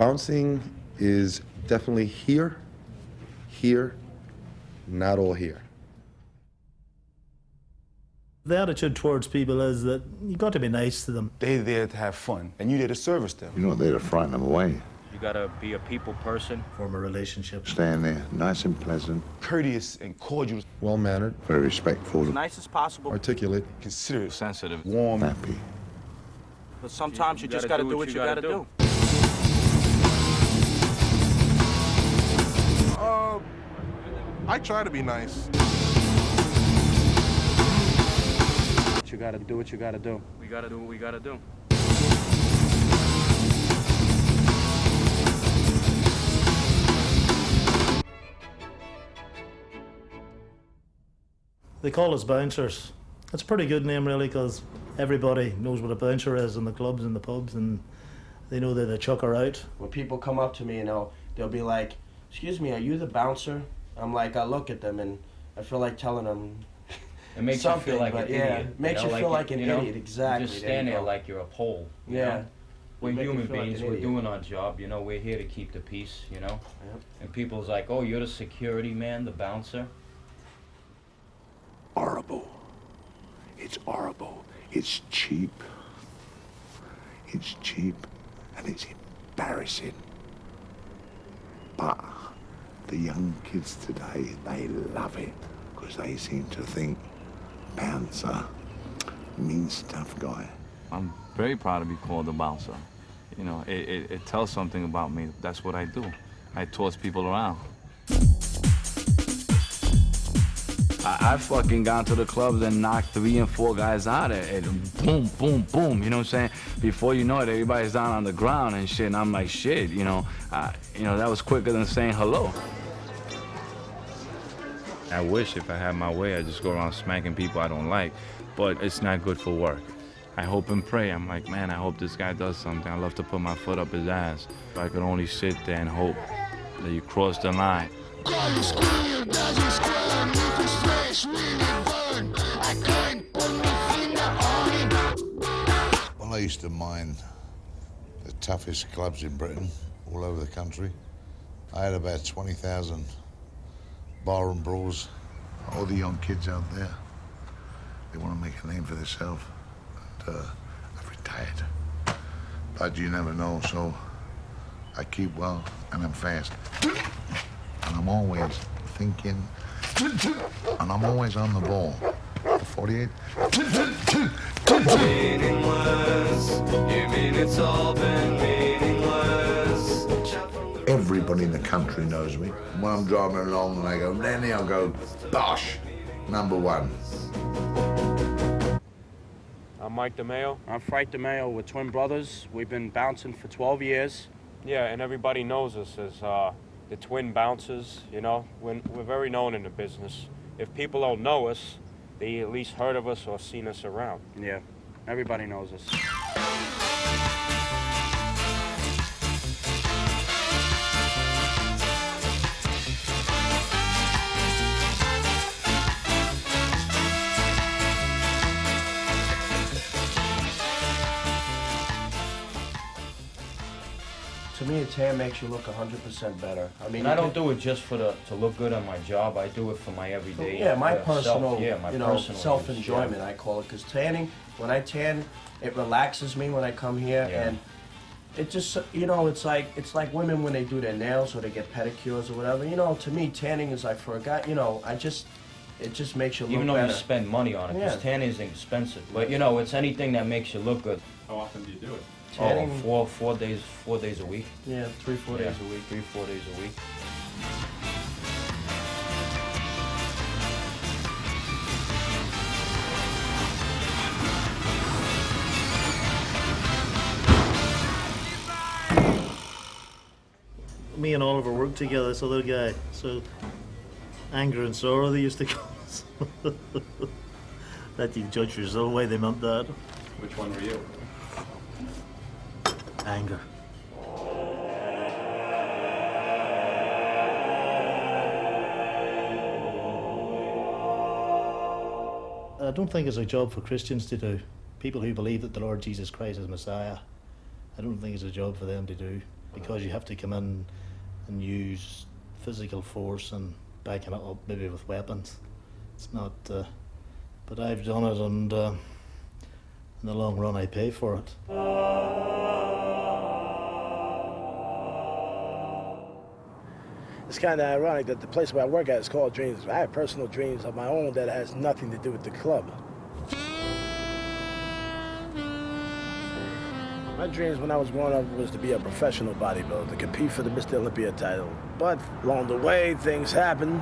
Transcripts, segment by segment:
Bouncing is definitely here, not all here. The attitude towards people is that you got to be nice to them. They're there to have fun, and you're there to service them. You're not there to frighten them away. You gotta be a people person. Form a relationship. Stand there, nice and pleasant. Courteous and cordial. Well-mannered. Very respectful. As nice as possible. Articulate. Considerate. Sensitive. Warm. Happy. But sometimes you just gotta do what you gotta do. I try to be nice. You gotta do what you gotta do. We gotta do what we gotta do. They call us bouncers. That's a pretty good name, really, because everybody knows what a bouncer is in the clubs and the pubs, and they know that they chuck her out. When people come up to me and they'll be like, "Excuse me, are you the bouncer?" I'm like, I look at them and I feel like telling them It makes something, you feel like but an yeah, idiot. makes you feel like an idiot, exactly. You just stand there like you're a pole. You Yeah. know? We're Make you human feel like beings, an we're idiot. doing our job, you know, we're here to keep the peace, you know? Yep. And people's like, oh, you're the security man, the bouncer? Horrible. It's horrible. It's cheap. It's cheap and it's embarrassing. But the young kids today, they love it because they seem to think bouncer means tough guy. I'm very proud to be called a bouncer. You know, it tells something about me. That's what I do. I toss people around. I've fucking gone to the clubs and knocked 3 and 4 guys out and boom, boom, boom, you know what I'm saying? Before you know it, everybody's down on the ground and shit, and I'm like, shit, you know, that was quicker than saying hello. I wish if I had my way, I'd just go around smacking people I don't like, but it's not good for work. I hope and pray. I'm like, man, I hope this guy does something. I love to put my foot up his ass. I could only sit there and hope that you cross the line. Well, I used to mine the toughest clubs in Britain, all over the country. I had about 20,000 barroom brawls. All the young kids out there, they want to make a name for themselves. And I've retired. But you never know, so I keep well and I'm fast. And I'm always thinking, and I'm always on the ball. For 48. Meaningless, you mean it's all been meaningless. Everybody in the country knows me. When I'm driving along and I go, Lenny, I'll go, Bosh, #1. I'm Mike DeMeo. I'm Frank DeMeo. We're twin brothers. We've been bouncing for 12 years. Yeah, and everybody knows us as the Twin Bouncers, you know. We're very known in the business. If people don't know us, they at least heard of us or seen us around. Yeah, everybody knows us. To me, a tan makes you look 100% better. I mean, And I don't do it just to look good on my job. I do it for my everyday. Yeah, my personal, personal self-enjoyment, use, I call it. Because tanning, when I tan, it relaxes me when I come here, and it just, it's like women when they do their nails or they get pedicures or whatever. You know, to me, tanning is like for a guy. You know, it just makes you look Even though better. you spend money on it, because tanning is expensive. But it's anything that makes you look good. How often do you do it? Tanning, four days a week. Yeah, 3-4 days a week. 3-4 days a week. Me and Oliver worked together, this other guy, so anger and sorrow they used to call us. That you judge yourself the way they meant that. Which one were you? Anger. I don't think it's a job for Christians to do. People who believe that the Lord Jesus Christ is Messiah, I don't think it's a job for them to do. because you have to come in and use physical force and backing it up maybe with weapons. It's not, but I've done it, and in the long run I pay for it. It's kind of ironic that the place where I work at is called Dreams. I have personal dreams of my own that has nothing to do with the club. My dreams when I was growing up was to be a professional bodybuilder, to compete for the Mr. Olympia title. But along the way, things happened,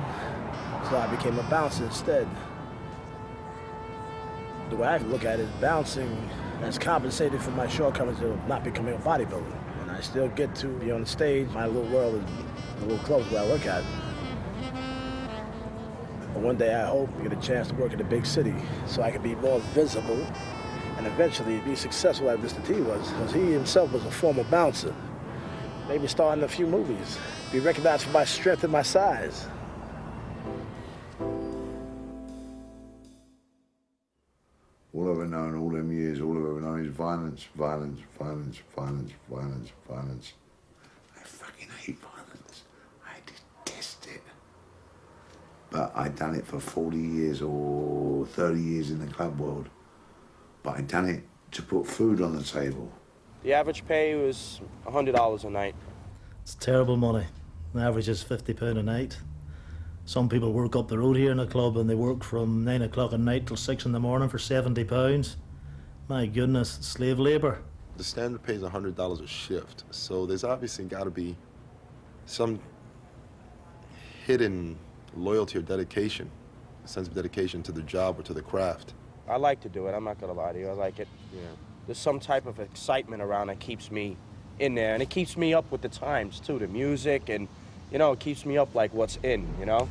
so I became a bouncer instead. The way I look at it, bouncing has compensated for my shortcomings of not becoming a bodybuilder. And I still get to be on the stage. My little world is a little close where I work at. But one day I hope to get a chance to work in a big city so I can be more visible and eventually be successful like Mr. T was, because he himself was a former bouncer. Maybe star in a few movies, be recognized for my strength and my size. All I've ever known all them years, all I've ever known is violence, violence, violence, violence, violence, violence. I fucking hate violence. I detest it. But I'd done it for 40 years or 30 years in the club world. But I'd done it to put food on the table. The average pay was $100 a night. It's terrible money. The average is £50 a night. Some people work up the road here in a club and they work from 9 o'clock at night till 6 in the morning for £70. My goodness, slave labour. The standard pays $100 a shift, so there's obviously got to be some hidden loyalty or dedication, a sense of dedication to the job or to the craft. I like to do it, I'm not gonna lie to you, I like it. Yeah. There's some type of excitement around that keeps me in there, and it keeps me up with the times too, the music, and you know, it keeps me up like what's in, you know?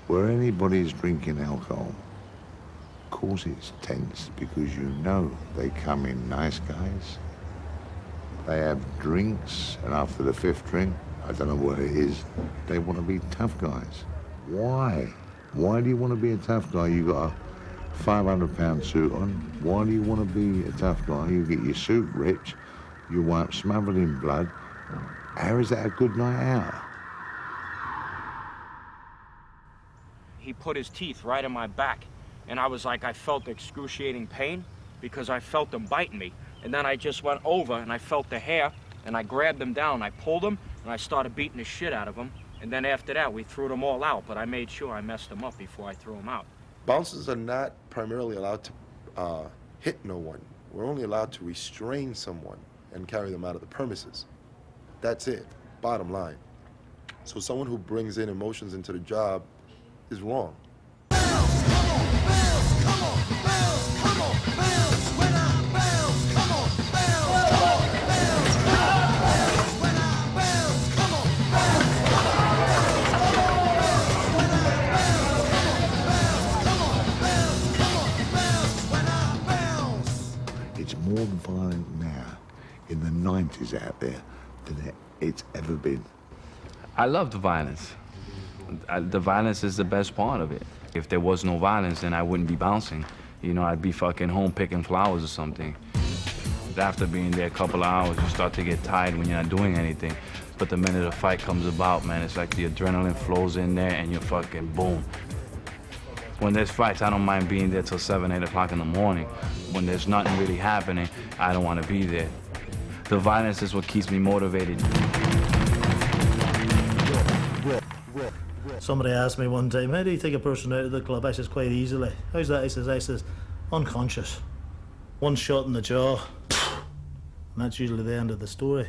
Where anybody's drinking alcohol, of course it's tense because you know they come in nice guys. They have drinks, and after the fifth drink, I don't know what it is, they want to be tough guys. Why? Why do you want to be a tough guy? You got a 500-pound suit on. Why do you want to be a tough guy? You get your suit ripped, you wind up smothered in blood. How is that a good night out? He put his teeth right in my back, and I was like, I felt excruciating pain because I felt him biting me. And then I just went over and I felt the hair, and I grabbed him down, I pulled him, and I started beating the shit out of him. And then after that, we threw them all out, but I made sure I messed them up before I threw them out. Bouncers are not primarily allowed to hit no one. We're only allowed to restrain someone and carry them out of the premises. That's it, bottom line. So someone who brings in emotions into the job is wrong. It's more violent now in the 90s out there than it's ever been. I love the violence. The violence is the best part of it. If there was no violence, then I wouldn't be bouncing. You know, I'd be fucking home picking flowers or something. After being there a couple of hours, you start to get tired when you're not doing anything. But the minute a fight comes about, man, it's like the adrenaline flows in there and you're fucking boom. When there's fights, I don't mind being there till 7, 8 o'clock in the morning. When there's nothing really happening, I don't want to be there. The violence is what keeps me motivated. Somebody asked me one time, how do you take a person out of the club? I says, quite easily. How's that? I says, unconscious. One shot in the jaw, and that's usually the end of the story.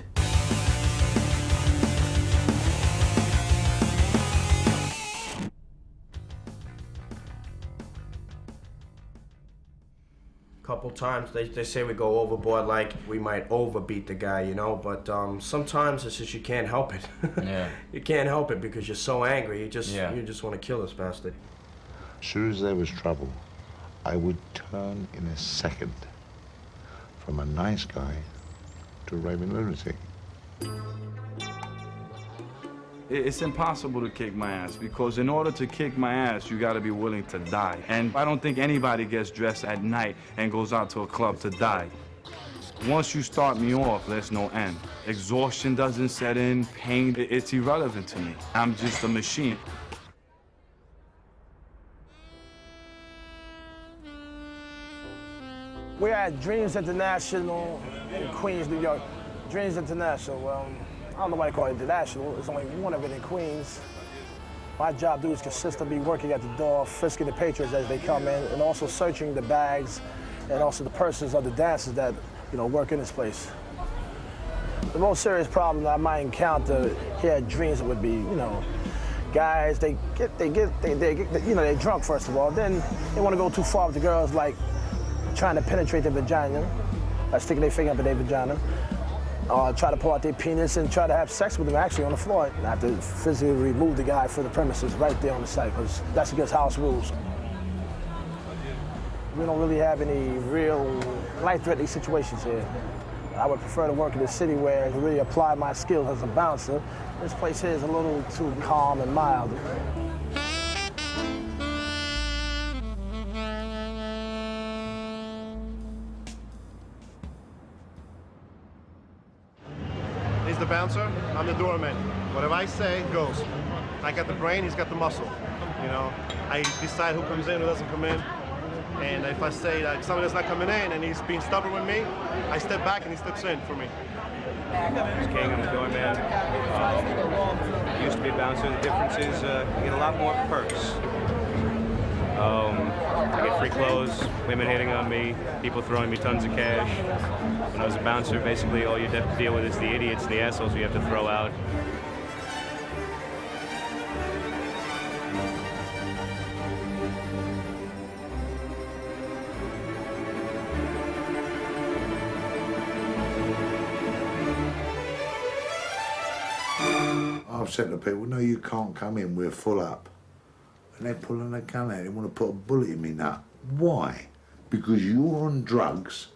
couple times. They say we go overboard, like we might overbeat the guy, you know, but sometimes it's just you can't help it. Yeah. You can't help it because you're so angry. You just want to kill this bastard. As soon as there was trouble, I would turn in a second from a nice guy to a raving lunatic. It's impossible to kick my ass because in order to kick my ass, you gotta be willing to die. And I don't think anybody gets dressed at night and goes out to a club to die. Once you start me off, there's no end. Exhaustion doesn't set in, pain, it's irrelevant to me. I'm just a machine. We're at Dreams International in Queens, New York. Dreams International, I don't know why they call it international. There's only one of it in Queens. My job is consistently working at the door, frisking the patrons as they come in, and also searching the bags and also the purses of the dancers that, work in this place. The most serious problem that I might encounter here at Dreams would be, guys, they get drunk first of all. Then they want to go too far with the girls, like trying to penetrate their vagina, like sticking their finger up in their vagina. Try to pull out their penis and try to have sex with them actually on the floor. And I have to physically remove the guy from the premises right there on the site, because that's against house rules. We don't really have any real life-threatening situations here. I would prefer to work in a city where I can really apply my skills as a bouncer. This place here is a little too calm and mild. He's the bouncer, I'm the doorman. Whatever I say goes. I got the brain, he's got the muscle. I decide who comes in, who doesn't come in. And if I say that somebody's not coming in and he's being stubborn with me, I step back and he steps in for me. It's King, I'm the doorman. Used to be a bouncer. The difference is you get a lot more perks. I get free clothes, women hitting on me, people throwing me tons of cash. When I was a bouncer, basically all you have to deal with is the idiots, the assholes you have to throw out. I've said to people, no, you can't come in, we're full up. And they're pulling a gun out, they want to put a bullet in me nut. Why? Because you're on drugs,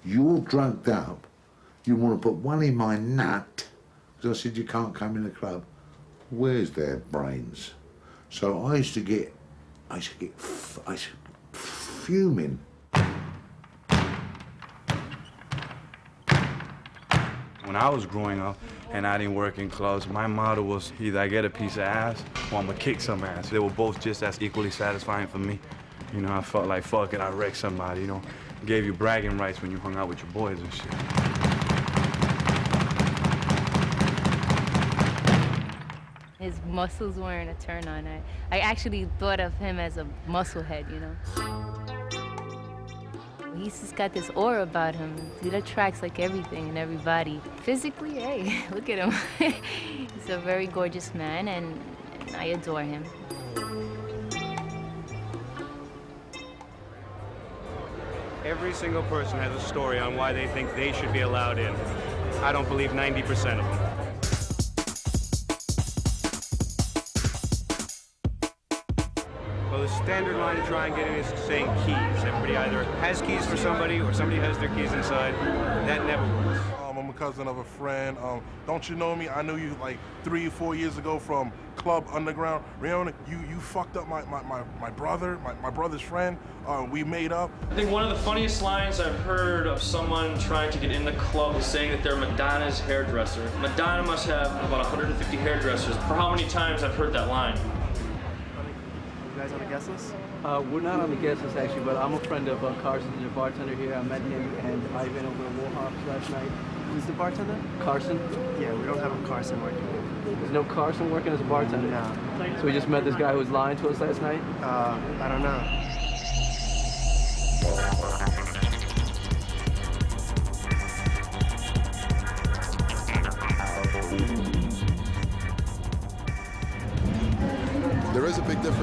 you're drugged up, you want to put one in my nut, because I said you can't come in the club. Where's their brains? So I used to get fuming. When I was growing up and I didn't work in clubs, my motto was either I get a piece of ass or I'm gonna kick some ass. They were both just as equally satisfying for me. I felt like, fuck it, I wrecked somebody, Gave you bragging rights when you hung out with your boys and shit. His muscles weren't a turn on. I actually thought of him as a musclehead, He's just got this aura about him. It attracts like everything and everybody. Physically, hey, look at him. He's a very gorgeous man, and I adore him. Every single person has a story on why they think they should be allowed in. I don't believe 90% of them. Well, the standard line to try and get in is saying keys. Everybody either has keys for somebody or somebody has their keys inside. That never works. I'm a cousin of a friend. Don't you know me? I knew you like 3 or 4 years ago from Club Underground. Riona, you fucked up my brother, my brother's friend. We made up. I think one of the funniest lines I've heard of someone trying to get in the club is saying that they're Madonna's hairdresser. Madonna must have about 150 hairdressers. For how many times I've heard that line? You guys on the guest list? We're not on the guest list actually, but I'm a friend of Carson, the bartender here. I met him and Ivan over at Warhawks last night. Who's the bartender? Carson? Yeah, we don't have a Carson working. There's no Carson working as a bartender? No. So we just met this guy who was lying to us last night? I don't know. There is a big difference.